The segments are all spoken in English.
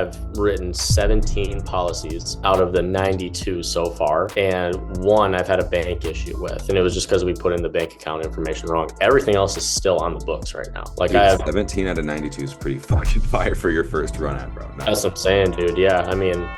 I've written 17 policies out of the 92 so far. And one I've had a bank issue with. And it was just because we put in the bank account information wrong. Everything else is still on the books right now. Like, dude, I have 17 out of 92 is pretty fucking fire for your first run at, bro. That's what I'm saying, dude. Yeah. I mean,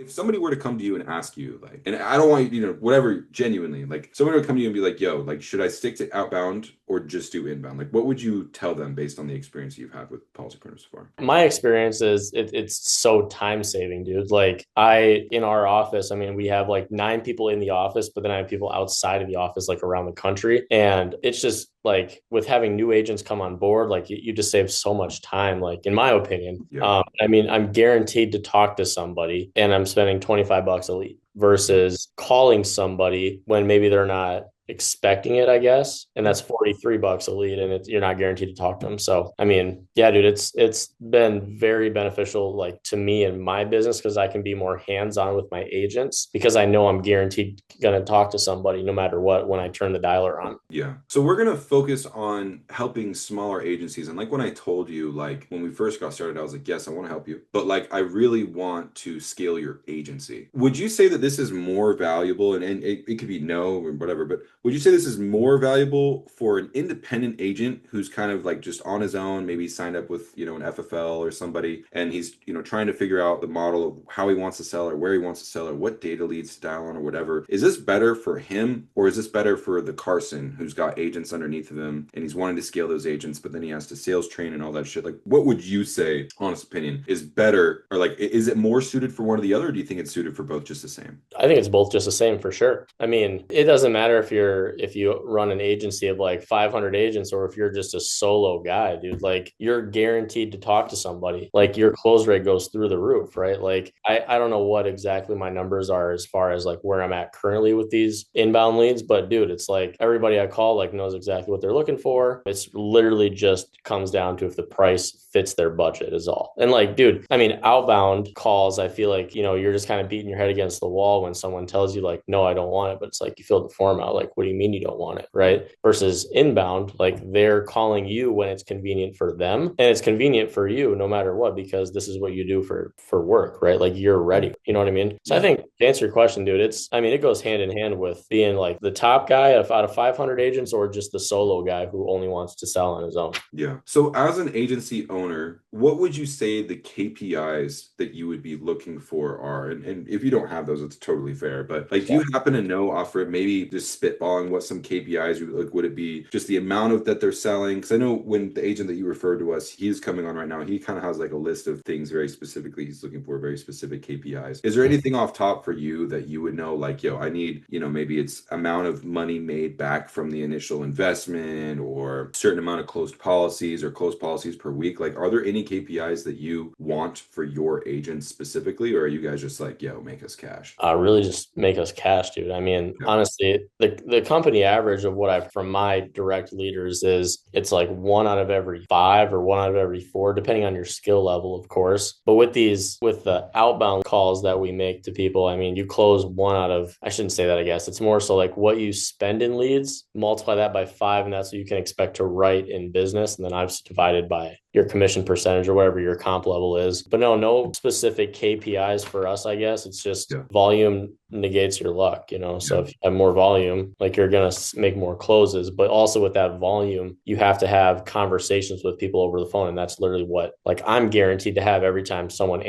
If somebody were to come to you and ask you, like, and I don't want you, whatever, genuinely, like, somebody would come to you and be like, yo, like, should I stick to outbound or just do inbound? Like, what would you tell them based on the experience you've had with policy printers so far? my experience is it's so time saving, dude. Like, in our office, I mean, we have like 9 people in the office, but then I have people outside of the office, like around the country. And it's just like with having new agents come on board, like you just save so much time, like in my opinion. Yeah. I mean, I'm guaranteed to talk to somebody and I'm spending $25 a lead versus calling somebody when maybe they're not expecting it, I guess. And that's $43 a lead and you're not guaranteed to talk to them. So, I mean, yeah, dude, it's been very beneficial, like to me and my business, because I can be more hands-on with my agents because I know I'm guaranteed going to talk to somebody no matter what when I turn the dialer on. Yeah. So we're going to focus on helping smaller agencies. And like when I told you, like when we first got started, I was like, yes, I want to help you. But like, I really want to scale your agency. Would you say that this is more valuable? And it could be no or whatever, but would you say this is more valuable for an independent agent who's kind of like just on his own, maybe signed up with, an FFL or somebody, and he's, trying to figure out the model of how he wants to sell or where he wants to sell or what data leads to dial on or whatever. Is this better for him or is this better for the Carson who's got agents underneath of him and he's wanting to scale those agents, but then he has to sales train and all that shit? Like, what would you say, honest opinion, is better? Or like, is it more suited for one or the other? Or do you think it's suited for both just the same? I think it's both just the same for sure. I mean, it doesn't matter if you run an agency of like 500 agents or if you're just a solo guy, dude. Like, you're guaranteed to talk to somebody. Like, your close rate goes through the roof, right? Like, I don't know what exactly my numbers are as far as like where I'm at currently with these inbound leads, but dude, it's like everybody I call like knows exactly what they're looking for. It's literally just comes down to if the price fits their budget is all. And like, dude, I mean, outbound calls, I feel like, you're just kind of beating your head against the wall when someone tells you like, no, I don't want it. But it's like, you fill the form out. Like, what do you mean you don't want it? Right. Versus inbound, like they're calling you when it's convenient for them and it's convenient for you no matter what, because this is what you do for work, right? Like, you're ready. You know what I mean? So I think to answer your question, dude, it goes hand in hand with being like the top guy out of 500 agents or just the solo guy who only wants to sell on his own. Yeah. So as an agency owner, what would you say the KPIs that you would be looking for are? And if you don't have those, it's totally fair. But like, do you happen to know off of maybe just spitballing what some KPIs like? Would it be just the amount of that they're selling? Because I know when the agent that you referred to us, he's coming on right now. He kind of has like a list of things very specifically. He's looking for very specific KPIs. Is there anything off top for you that you would know, like, yo, I need, maybe it's amount of money made back from the initial investment or certain amount of closed policies or closed policies per week? Like, are there any KPIs that you want for your agents specifically, or are you guys just like, yo, make us cash? Really just make us cash, dude. I mean, honestly, the company average of what from my direct leaders is it's like 1 out of every 5 or 1 out of every 4, depending on your skill level, of course. But with the outbound calls that we make to people, I mean, you close 1 out of, I shouldn't say that, I guess. It's more so like what you spend in leads, multiply that by 5, and that's what you can expect to write in business. And then I've divided by your commission percentage or whatever your comp level is. But no specific KPIs for us, I guess. It's just volume negates your luck, So if you have more volume, like, you're going to make more closes. But also with that volume, you have to have conversations with people over the phone. And that's literally what, like, I'm guaranteed to have every time someone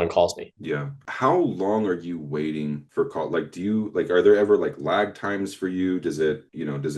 calls me. Yeah. How long are you waiting for call? Like, are there ever like lag times for you? Does it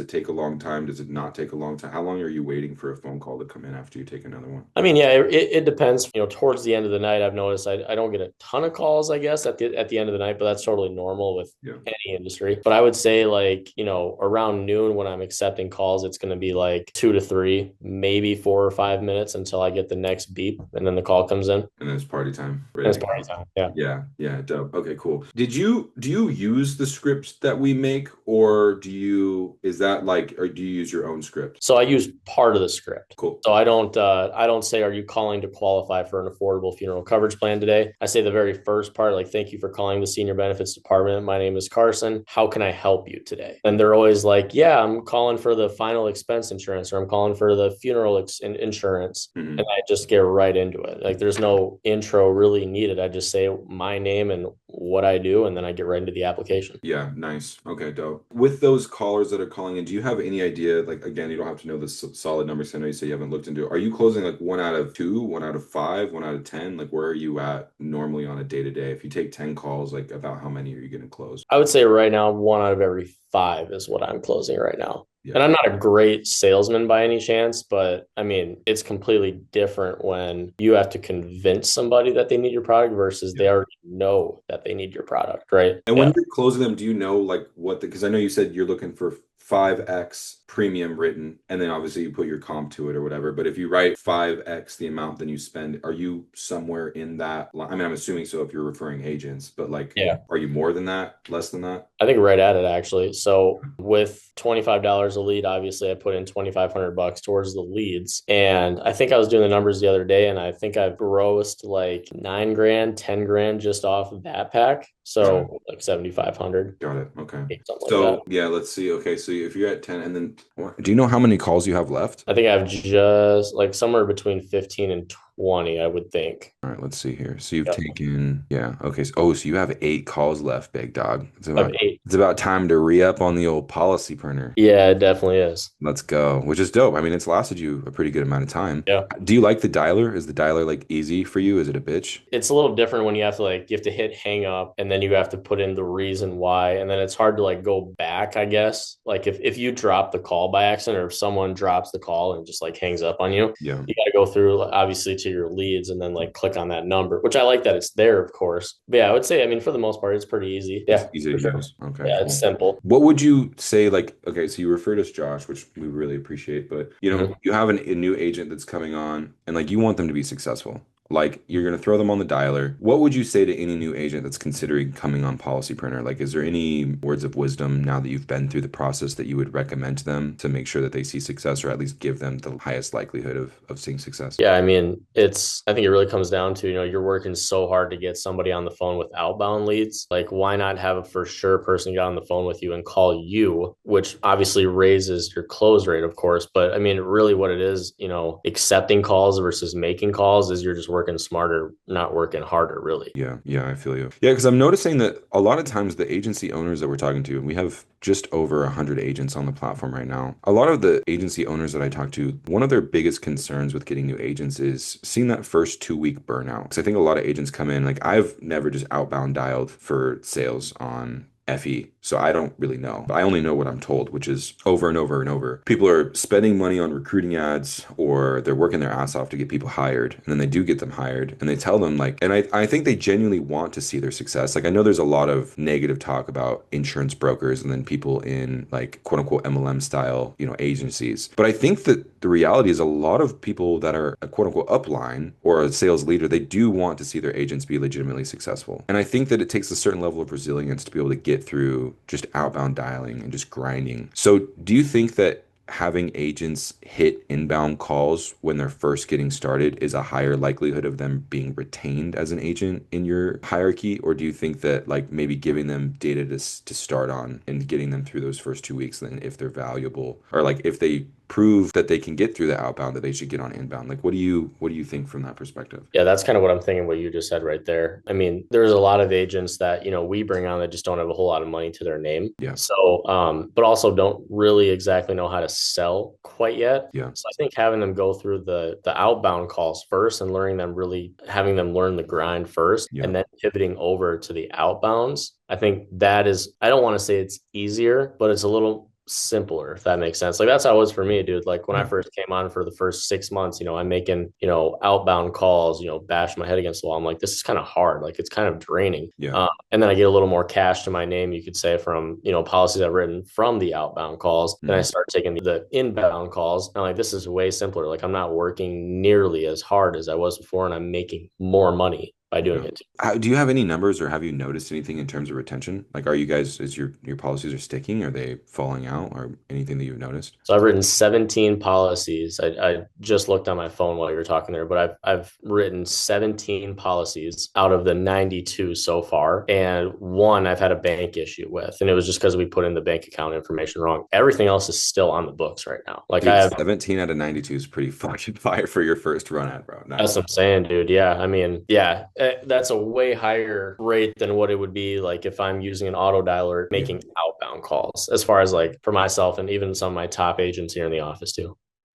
take a long time? Does it not take a long time? How long are you waiting for a phone call to come in after you take another one? I mean, yeah, it depends. Towards the end of the night, I've noticed I don't get a ton of calls, I guess, at the end of the night, but that's totally normal with any industry. But I would say, like, around noon when I'm accepting calls, it's going to be like 2 to 3, maybe 4 or 5 minutes until I get the next beep, and then the call comes in. And then it's party time. It's party time. Yeah. Yeah. Dope. Okay, cool. Do you use the scripts that we make, or do you use your own script? So I use part of the script. Cool. So I don't say, are you calling to qualify for an affordable funeral coverage plan today? I say the very first part, like, thank you for calling the senior benefits department. My name is Carson. How can I help you today? And they're always like, yeah, I'm calling for the final expense insurance, or I'm calling for the funeral insurance. And Mhm. I just get right into it. Like there's no intro really needed. I just say my name and what I do, and then I get right into the application. Yeah, nice. Okay, dope. With those callers that are calling in, do you have any idea? Like, again, you don't have to know the solid numbers. I know you say you haven't looked into it. Are you closing like 1 out of 2, 1 out of 5, 1 out of 10? Like, where are you at normally on a day to day? If you take 10 calls, like, about how many are you going to close? I would say right now, 1 out of every 5 is what I'm closing right now. And Yeah. I'm not a great salesman by any chance, but I mean, it's completely different when you have to convince somebody that they need your product versus Yeah. they already know that they need your product, right? And when Yeah. you're closing them, do you know like what the, because I know you said you're looking for 5x premium written, and then obviously you put your comp to it or whatever. But if you write 5x the amount then you spend, are you somewhere in that line? I mean, I'm assuming so if you're referring agents, but like, Yeah. are you more than that, less than that? I think right at it actually. So with $25 a lead, obviously I put in 2,500 bucks towards the leads. And I think I was doing the numbers the other day and I think I've grossed like 9 grand, 10 grand just off of that pack. Got it. So like 7,500, Got it. Okay. something like that. So yeah, let's see. Okay, so if you're at 10 and then do you know how many calls you have left? I think I've just like somewhere between 15 and 20, I would think. All right, let's see here. So you've Yep. taken, yeah, okay. So, oh, so you have 8 calls left, big dog. Of 8. It's about time to re-up on the old policy printer. Yeah, it definitely is. Let's go, which is dope. I mean, it's lasted you a pretty good amount of time. Yeah. Do you like the dialer? Is the dialer like easy for you? Is it a bitch? It's a little different when you have to like you have to hit hang up and then you have to put in the reason why and then it's hard to like go back, I guess. Like if you drop the call by accident or if someone drops the call and just like hangs up on you, Yeah. you got to go through obviously to your leads and then like click on that number, which I like that it's there, of course. But yeah, I would say, I mean, for the most part, it's pretty easy. It's Yeah, easy for to sure. use. Okay, Yeah, it's cool. simple. What would you say, like, okay, so you referred us Josh, which we really appreciate, but Mhm. you have a new agent that's coming on and like you want them to be successful. Like you're gonna throw them on the dialer. What would you say to any new agent that's considering coming on Policy Printer? Like, is there any words of wisdom now that you've been through the process that you would recommend to them to make sure that they see success or at least give them the highest likelihood of seeing success? Yeah, I mean, I think it really comes down to, you're working so hard to get somebody on the phone with outbound leads. Like, why not have a for sure person get on the phone with you and call you, which obviously raises your close rate, of course. But I mean, really what it is, accepting calls versus making calls is you're just working smarter, not working harder, really. Yeah, yeah, I feel you. Yeah, because I'm noticing that a lot of times the agency owners that we're talking to, and we have just over 100 agents on the platform right now. A lot of the agency owners that I talk to, one of their biggest concerns with getting new agents is seeing that first 2 week burnout. Because I think a lot of agents come in, like I've never just outbound dialed for sales on FE. So I don't really know. I only know what I'm told, which is over and over and over. People are spending money on recruiting ads or they're working their ass off to get people hired. And then they do get them hired and they tell them like, and I think they genuinely want to see their success. Like I know there's a lot of negative talk about insurance brokers and then people in like quote unquote MLM style, agencies. But I think that the reality is a lot of people that are a quote unquote upline or a sales leader, they do want to see their agents be legitimately successful. And I think that it takes a certain level of resilience to be able to get through just outbound dialing and just grinding. So do you think that having agents hit inbound calls when they're first getting started is a higher likelihood of them being retained as an agent in your hierarchy? Or do you think that like maybe giving them data to start on and getting them through those first 2 weeks, then if they're valuable or like if they prove that they can get through the outbound that they should get on inbound? Like what do you think from that perspective? Yeah, that's kind of what I'm thinking, what you just said right there. I mean, there's a lot of agents that, we bring on that just don't have a whole lot of money to their name. Yeah. So, but also don't really exactly know how to sell quite yet. Yeah. So I think having them go through the outbound calls first and having them learn the grind first Yeah. and then pivoting over to the outbounds. I think I don't want to say it's easier, but it's a little simpler, if that makes sense. Like that's how it was for me, dude. Like when I Yeah. first came on for the first 6 months, I'm making, outbound calls, bash my head against the wall. I'm like, this is kind of hard. Like it's kind of draining. Yeah. And then I get a little more cash to my name, you could say, from, policies I've written from the outbound calls. Then I Mhm. start taking the inbound calls. And I'm like, this is way simpler. Like I'm not working nearly as hard as I was before and I'm making more money. by doing Yeah. it. Do you have any numbers or have you noticed anything in terms of retention? Like, are you guys, is your policies are sticking? Are they falling out or anything that you've noticed? So I've written 17 policies. I just looked on my phone while you were talking there, but I've written 17 policies out of the 92 so far. And one I've had a bank issue with. And it was just because we put in the bank account information wrong. Everything else is still on the books right now. Like I Dude, have 17 out of 92 is pretty fucking fire for your first run at, bro. That's Nice. what I'm saying, dude. Yeah. I mean, yeah, that's a way higher rate than what it would be like if I'm using an auto dialer Yeah. making outbound calls, as far as like for myself and even some of my top agents here in the office too.